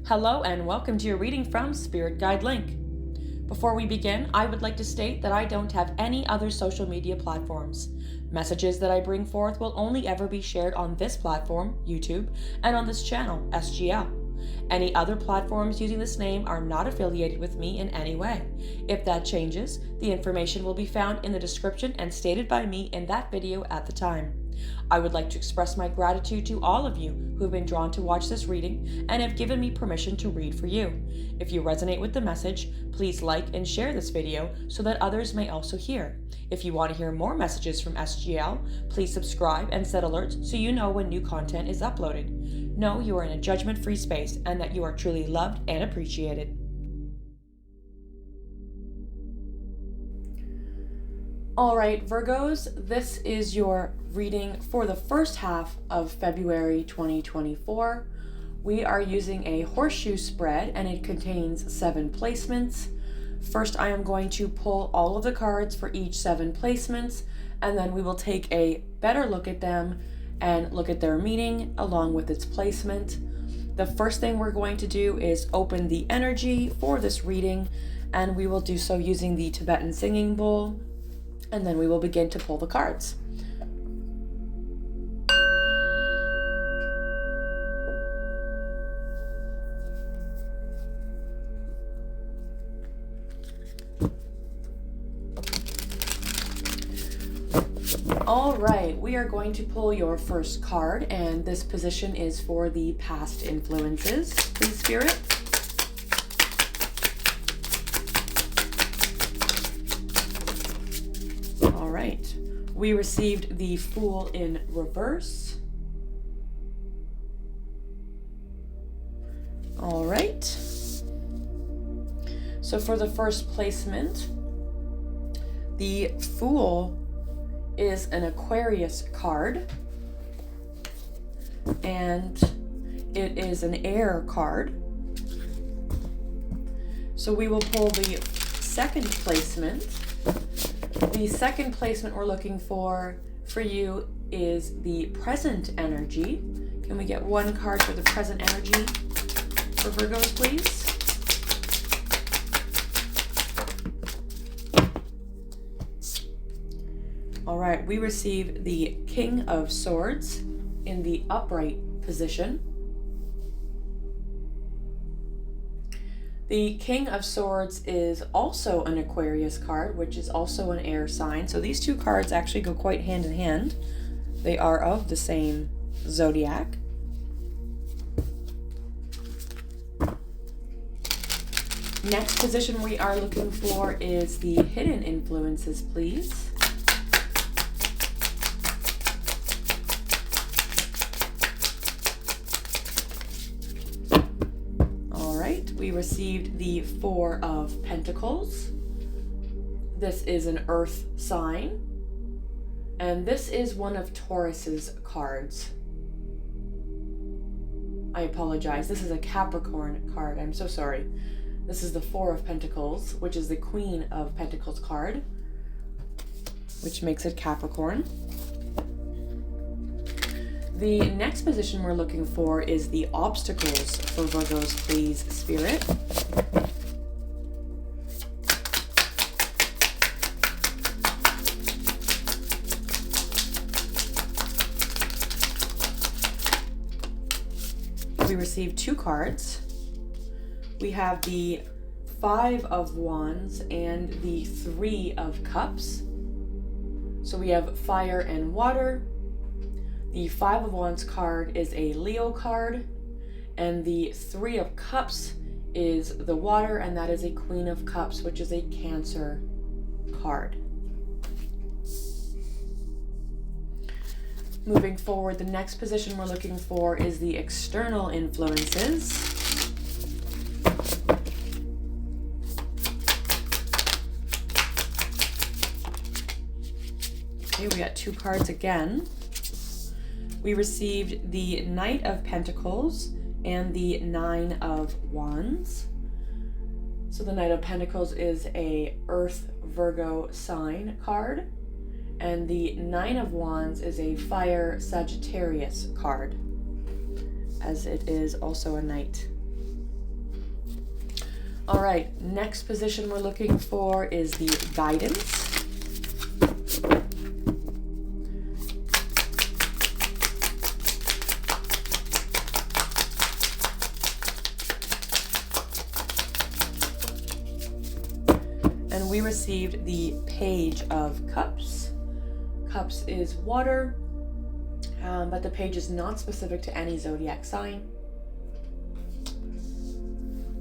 Hello and welcome to your reading from Spirit Guide Link. Before we begin, I would like to state that I don't have any other social media platforms. Messages that I bring forth will only ever be shared on this platform, YouTube, and on this channel, SGL. Any other platforms using this name are not affiliated with me in any way. If that changes, the information will be found in the description and stated by me in that video at the time. I would like to express my gratitude to all of you who have been drawn to watch this reading and have given me permission to read for you. If you resonate with the message, please like and share this video so that others may also hear. If you want to hear more messages from SGL, please subscribe and set alerts so you know when new content is uploaded. Know you are in a judgment-free space and that you are truly loved and appreciated. All right, Virgos, this is your reading for the first half of February 2024. We are using a horseshoe spread and it contains 7 placements. First, I am going to pull all of the cards for each 7 placements, and then we will take a better look at them and look at their meaning along with its placement. The first thing we're going to do is open the energy for this reading, and we will do so using the Tibetan singing bowl, and then we will begin to pull the cards. All right, we are going to pull your first card, and this position is for the past influences. Please, Spirit. All right, we received the Fool in reverse. All right, so for the first placement, the Fool is an Aquarius card, and it is an air card. So we will pull the second placement. The second placement we're looking for you is the present energy. Can we get one card for the present energy for Virgos, please? All right, we receive the King of Swords in the upright position. The King of Swords is also an Aquarius card, which is also an air sign. So these two cards actually go quite hand in hand. They are of the same zodiac. Next position we are looking for is the hidden influences, please. We received the 4 of Pentacles. This is an earth sign, and this is one of Taurus's cards. I apologize. This is a Capricorn card. I'm so sorry. This is the 4 of Pentacles, which is the Queen of Pentacles card, which makes it Capricorn. The next position we're looking for is the obstacles for Virgos, please, Spirit. We received 2 cards. We have the 5 of Wands and the 3 of Cups. So we have fire and water. The 5 of Wands card is a Leo card, and the 3 of Cups is the water, and that is a Queen of Cups, which is a Cancer card. Moving forward, the next position we're looking for is the external influences. Okay, we got 2 cards again. We received the Knight of Pentacles and the 9 of Wands. So the Knight of Pentacles is a Earth Virgo sign card, and the 9 of Wands is a Fire Sagittarius card, as it is also a Knight. All right, next position we're looking for is the guidance. And we received the Page of Cups. Cups is water, but the page is not specific to any zodiac sign.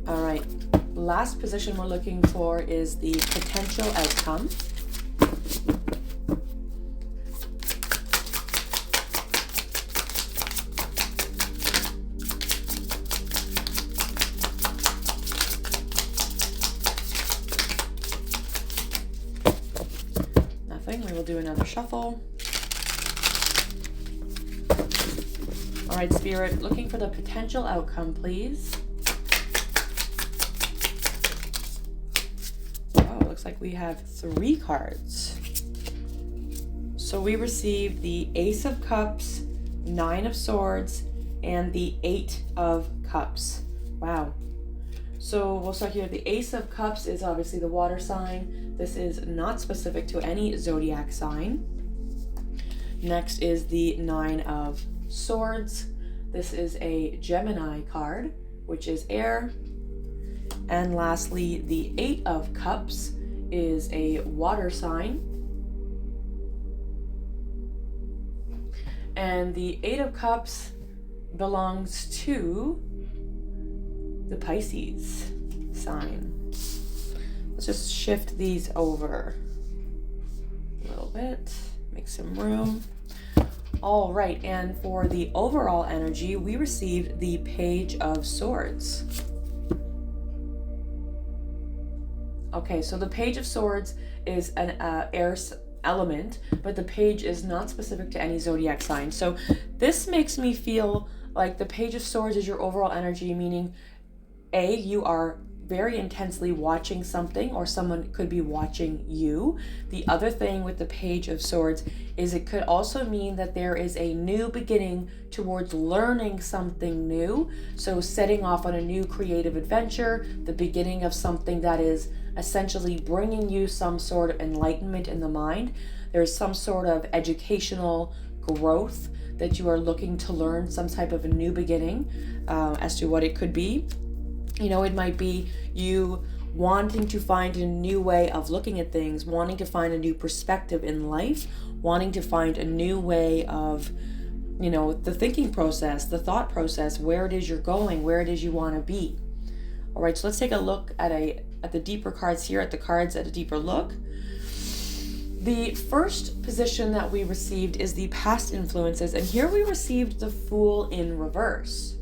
All right, last position we're looking for is the potential outcome. Nothing, we will do another shuffle. All right, Spirit, looking for the potential outcome, please. Looks like we have 3 cards. So we received the Ace of Cups, 9 of Swords, and the 8 of Cups. Wow. So we'll start here. The Ace of Cups is obviously the water sign. This is not specific to any zodiac sign. Next is the 9 of Swords. This is a Gemini card, which is air. And lastly, the 8 of Cups is a water sign. And the 8 of Cups belongs to the Pisces sign. Let's just shift these over a little bit, make some room. All right, and for the overall energy, we received the Page of Swords. Okay, so the Page of Swords is an air element, but the page is not specific to any zodiac sign. So this makes me feel like the Page of Swords is your overall energy, meaning A, you are very intensely watching something, or someone could be watching you. The other thing with the Page of Swords is it could also mean that there is a new beginning towards learning something new. So setting off on a new creative adventure, the beginning of something that is essentially bringing you some sort of enlightenment in the mind. There's some sort of educational growth that you are looking to learn, some type of a new beginning as to what it could be. You know, it might be you wanting to find a new way of looking at things, wanting to find a new perspective in life, wanting to find a new way of, you know, the thinking process, the thought process, where it is you're going, where it is you want to be. All right, so let's take a look at the deeper cards here, at the cards at a deeper look. The first position that we received is the past influences, and here we received the Fool in reverse.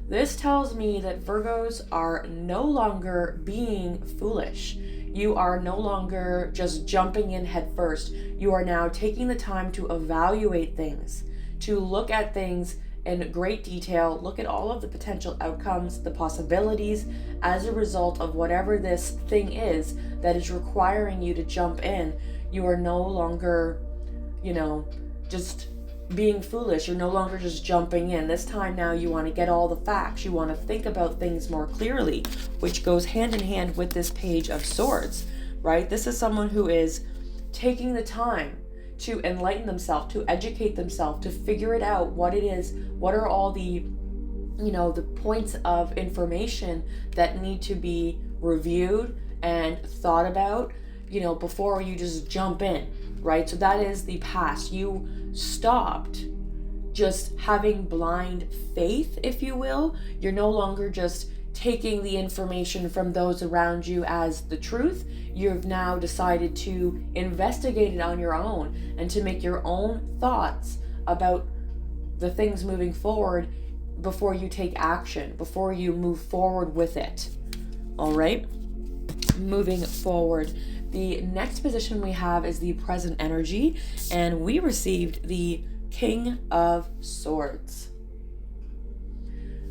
This tells me that Virgos are no longer being foolish. You are no longer just jumping in head first. You are now taking the time to evaluate things, to look at things in great detail, look at all of the potential outcomes, the possibilities as a result of whatever this thing is that is requiring you to jump in. You are no longer, you know, just being foolish. You're no longer just jumping in. This time now you want to get all the facts. You want to think about things more clearly, which goes hand in hand with this Page of Swords, right? This is someone who is taking the time to enlighten themselves, to educate themselves, to figure it out, what it is, what are all the, you know, the points of information that need to be reviewed and thought about, you know, before you just jump in, right? So that is the past. You stopped just having blind faith, if you will. You're no longer just taking the information from those around you as the truth. You've now decided to investigate it on your own and to make your own thoughts about the things moving forward before you take action, before you move forward with it. All right, moving forward. The next position we have is the present energy, and we received the King of Swords.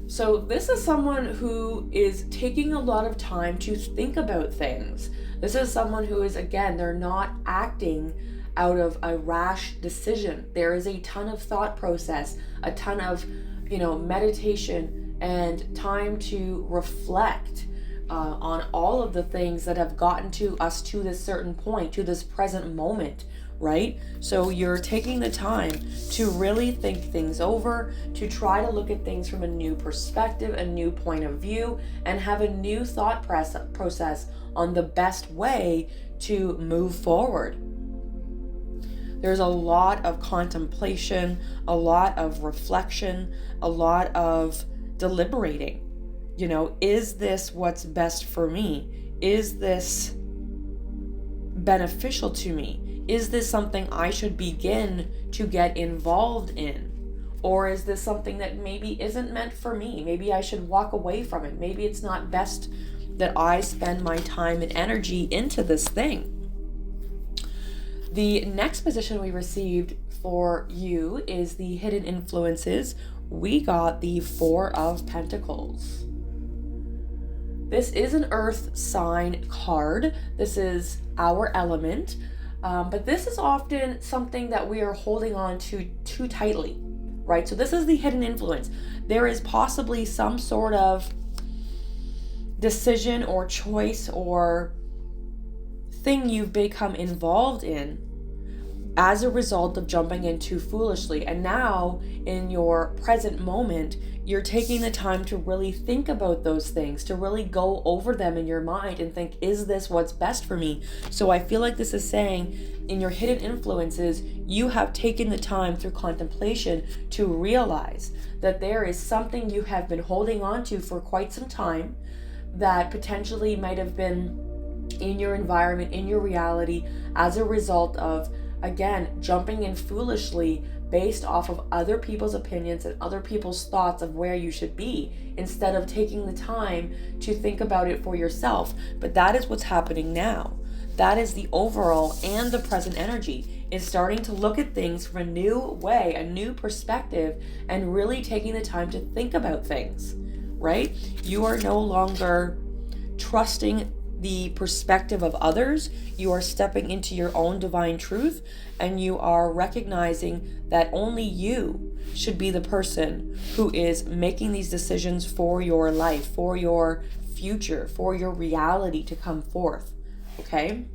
So this is someone who is taking a lot of time to think about things. This is someone who is, again, they're not acting out of a rash decision. There is a ton of thought process, a ton of, you know, meditation and time to reflect on all of the things that have gotten to us to this certain point, to this present moment, right? So you're taking the time to really think things over, to try to look at things from a new perspective, a new point of view, and have a new thought process on the best way to move forward. There's a lot of contemplation, a lot of reflection, a lot of deliberating. You know, is this what's best for me? Is this beneficial to me? Is this something I should begin to get involved in? Or is this something that maybe isn't meant for me? Maybe I should walk away from it. Maybe it's not best that I spend my time and energy into this thing. The next position we received for you is the hidden influences. We got the Four of Pentacles. This is an earth sign card. This is our element. But this is often something that we are holding on to too tightly, right? So this is the hidden influence. There is possibly some sort of decision or choice or thing you've become involved in as a result of jumping in too foolishly. And now in your present moment, you're taking the time to really think about those things, to really go over them in your mind and think, is this what's best for me? So I feel like this is saying in your hidden influences, you have taken the time through contemplation to realize that there is something you have been holding on to for quite some time that potentially might have been in your environment, in your reality, as a result of, again, jumping in foolishly based off of other people's opinions and other people's thoughts of where you should be, instead of taking the time to think about it for yourself. But that is what's happening now. That is the overall and the present energy, is starting to look at things from a new way, a new perspective, and really taking the time to think about things, right? You are no longer trusting the perspective of others. You are stepping into your own divine truth, and you are recognizing that only you should be the person who is making these decisions for your life, for your future, for your reality to come forth. Okay?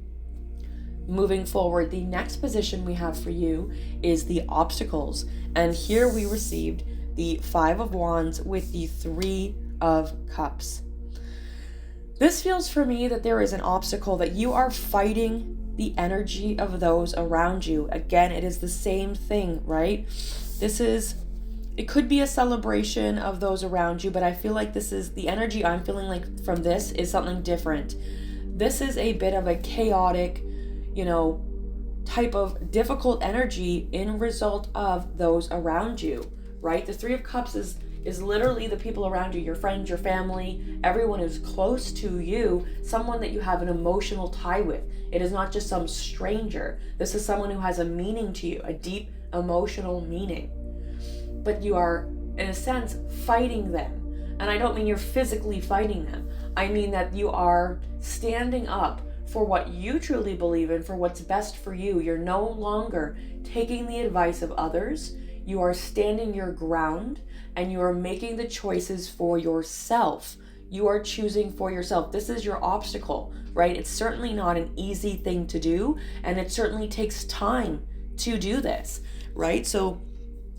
Moving forward, the next position we have for you is the obstacles. And here we received the Five of Wands with the Three of Cups. This feels for me that there is an obstacle, that you are fighting the energy of those around you. Again, it is the same thing, right? It could be a celebration of those around you, but I feel like this is the energy I'm feeling like from this is something different. This is a bit of a chaotic, type of difficult energy in result of those around you, right? The Three of Cups is literally the people around you, your friends, your family, everyone who's close to you, someone that you have an emotional tie with. It is not just some stranger. This is someone who has a meaning to you, a deep emotional meaning. But you are, in a sense, fighting them. And I don't mean you're physically fighting them. I mean that you are standing up for what you truly believe in, for what's best for you. You're no longer taking the advice of others. You are standing your ground, and you are making the choices for yourself. You are choosing for yourself. This is your obstacle, right? It's certainly not an easy thing to do, and it certainly takes time to do this, right? So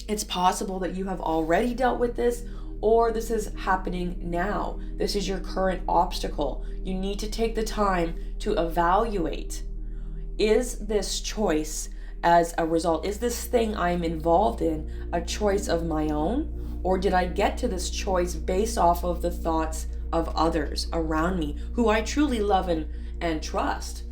it's possible that you have already dealt with this, or this is happening now. This is your current obstacle. You need to take the time to evaluate, is this choice as a result, is this thing I'm involved in a choice of my own? Or did I get to this choice based off of the thoughts of others around me who I truly love and trust?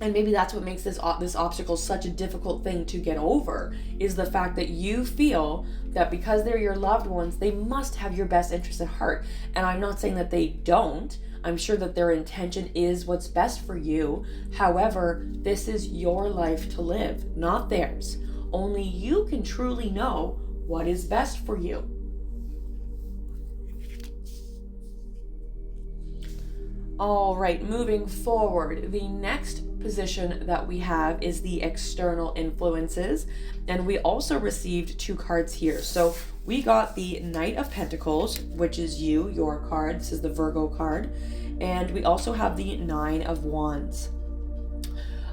And maybe that's what makes this obstacle such a difficult thing to get over, is the fact that you feel that because they're your loved ones, they must have your best interest at heart. And I'm not saying that they don't. I'm sure that their intention is what's best for you. However, this is your life to live, not theirs. Only you can truly know what is best for you. All right, moving forward, the next position that we have is the external influences, and we also received two cards here. So we got the Knight of Pentacles, which is you, your card. This is the Virgo card. And we also have the Nine of Wands.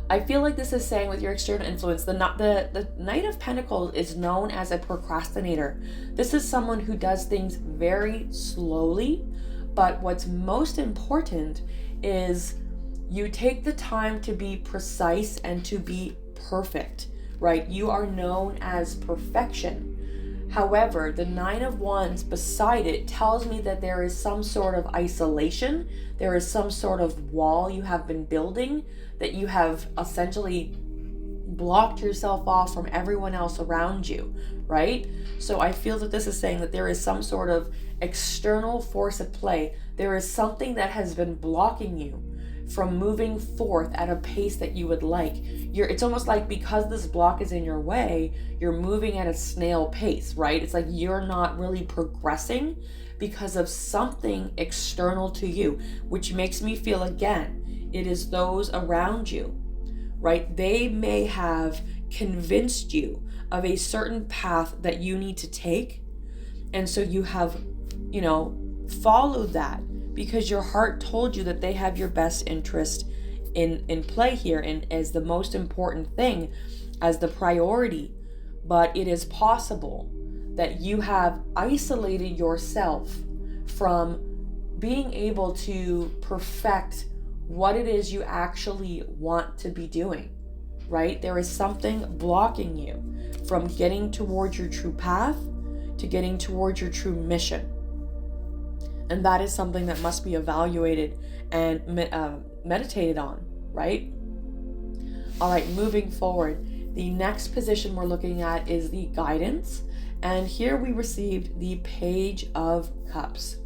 I feel like this is saying with your external influence, the Knight of Pentacles is known as a procrastinator. This is someone who does things very slowly, but what's most important is you take the time to be precise and to be perfect, right? You are known as perfection. However, the Nine of Wands beside it tells me that there is some sort of isolation. There is some sort of wall you have been building, that you have essentially blocked yourself off from everyone else around you, right? So I feel that this is saying that there is some sort of external force at play. There is something that has been blocking you from moving forth at a pace that you would like. It's almost like because this block is in your way, you're moving at a snail pace, right? It's like you're not really progressing because of something external to you, which makes me feel, again, it is those around you, right? They may have convinced you of a certain path that you need to take. And so you have, followed that because your heart told you that they have your best interest in play here and as the most important thing, as the priority. But it is possible that you have isolated yourself from being able to perfect what it is you actually want to be doing, right? There is something blocking you from getting towards your true path, to getting towards your true mission. And that is something that must be evaluated and meditated on, right? All right, moving forward. The next position we're looking at is the guidance. And here we received the Page of Cups.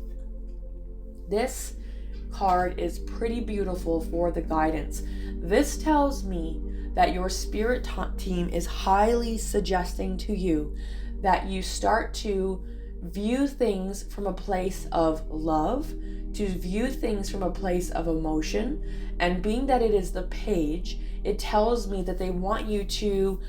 This card is pretty beautiful for the guidance. This tells me that your spirit team is highly suggesting to you that you start to view things from a place of love, to view things from a place of emotion. And being that it is the page, it tells me that they want you to,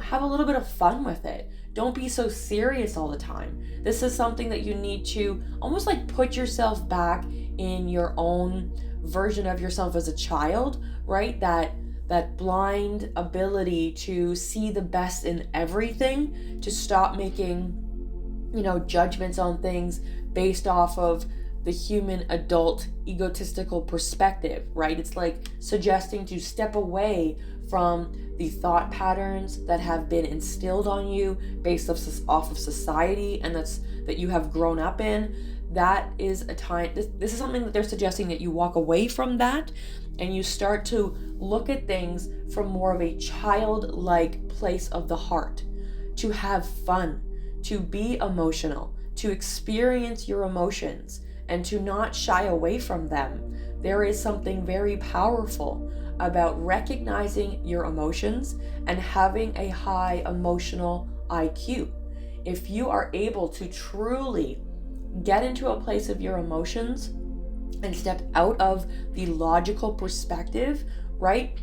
have a little bit of fun with it. Don't be so serious all the time. This is something that you need to almost like put yourself back in your own version of yourself as a child, right? That blind ability to see the best in everything, to stop making judgments on things based off of the human adult egotistical perspective, right? It's like suggesting to step away from the thought patterns that have been instilled on you based off of society and that you have grown up in. That is a time, this is something that they're suggesting that you walk away from that and you start to look at things from more of a childlike place of the heart, to have fun, to be emotional, to experience your emotions, and to not shy away from them. There is something very powerful about recognizing your emotions and having a high emotional IQ. If you are able to truly get into a place of your emotions and step out of the logical perspective, right?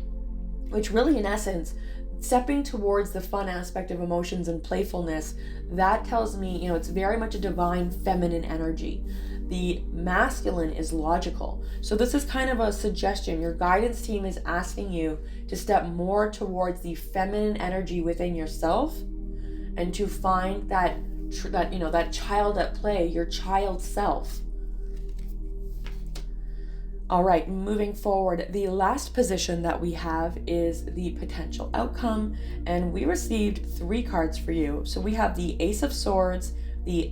Which really, in essence, stepping towards the fun aspect of emotions and playfulness, that tells me, it's very much a divine feminine energy. The masculine is logical. So this is kind of a suggestion. Your guidance team is asking you to step more towards the feminine energy within yourself and to find that child at play, your child self. All right, moving forward, the last position that we have is the potential outcome, and we received 3 cards for you. So we have the Ace of Swords, the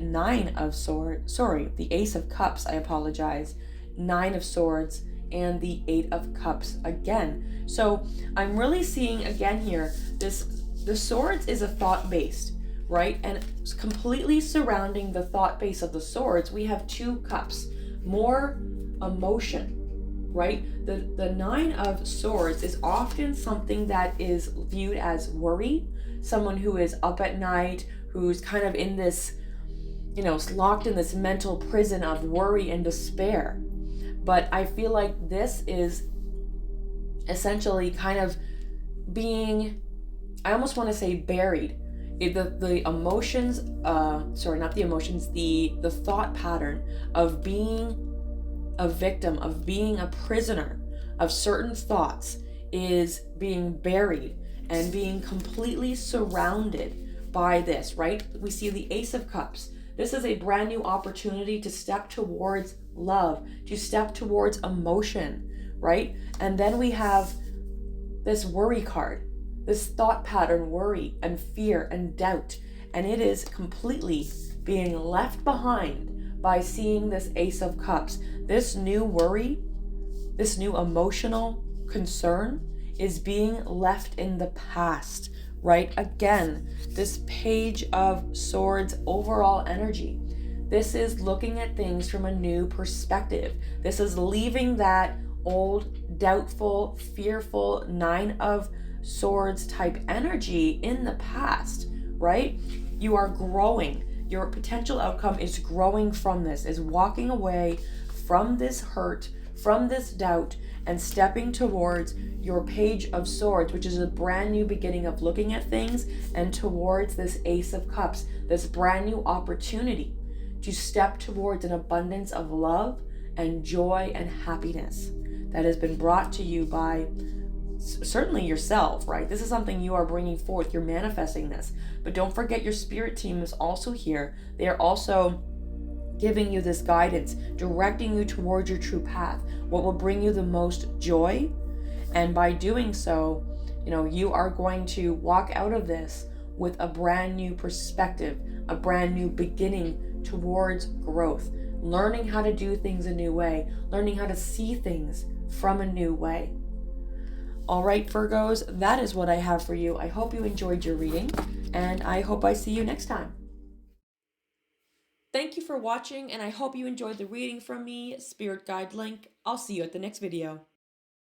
the Ace of Cups, I apologize, 9 of Swords, and the 8 of Cups again. So I'm really seeing again here, the Swords is a thought-based, right? And completely surrounding the thought base of the Swords, we have 2 cups, more emotion, right? The 9 of Swords is often something that is viewed as worry, someone who is up at night, who's kind of in this, locked in this mental prison of worry and despair. But I feel like this is essentially kind of being, I almost want to say buried. The emotions, not the emotions, the thought pattern of being a victim, of being a prisoner of certain thoughts, is being buried and being completely surrounded by this, right? We see the Ace of Cups. This is a brand new opportunity to step towards love, to step towards emotion, right? And then we have this worry card, this thought pattern, worry and fear and doubt. And it is completely being left behind by seeing this Ace of Cups. This new worry, this new emotional concern is being left in the past, right? Again, this Page of Swords overall energy. This is looking at things from a new perspective. This is leaving that old, doubtful, fearful Nine of Swords type energy in the past, right? You are growing. Your potential outcome is growing from this, is walking away from this hurt, from this doubt, and stepping towards your Page of Swords, which is a brand new beginning of looking at things, and towards this Ace of Cups, this brand new opportunity to step towards an abundance of love and joy and happiness that has been brought to you by certainly yourself, right? This is something you are bringing forth. You're manifesting this. But don't forget, your spirit team is also here. They are also giving you this guidance, directing you towards your true path, what will bring you the most joy. And by doing so, you are going to walk out of this with a brand new perspective, a brand new beginning towards growth, learning how to do things a new way, learning how to see things from a new way. All right, Virgos, that is what I have for you. I hope you enjoyed your reading, and I hope I see you next time. Thank you for watching, and I hope you enjoyed the reading from me, Spirit Guide Link. I'll see you at the next video.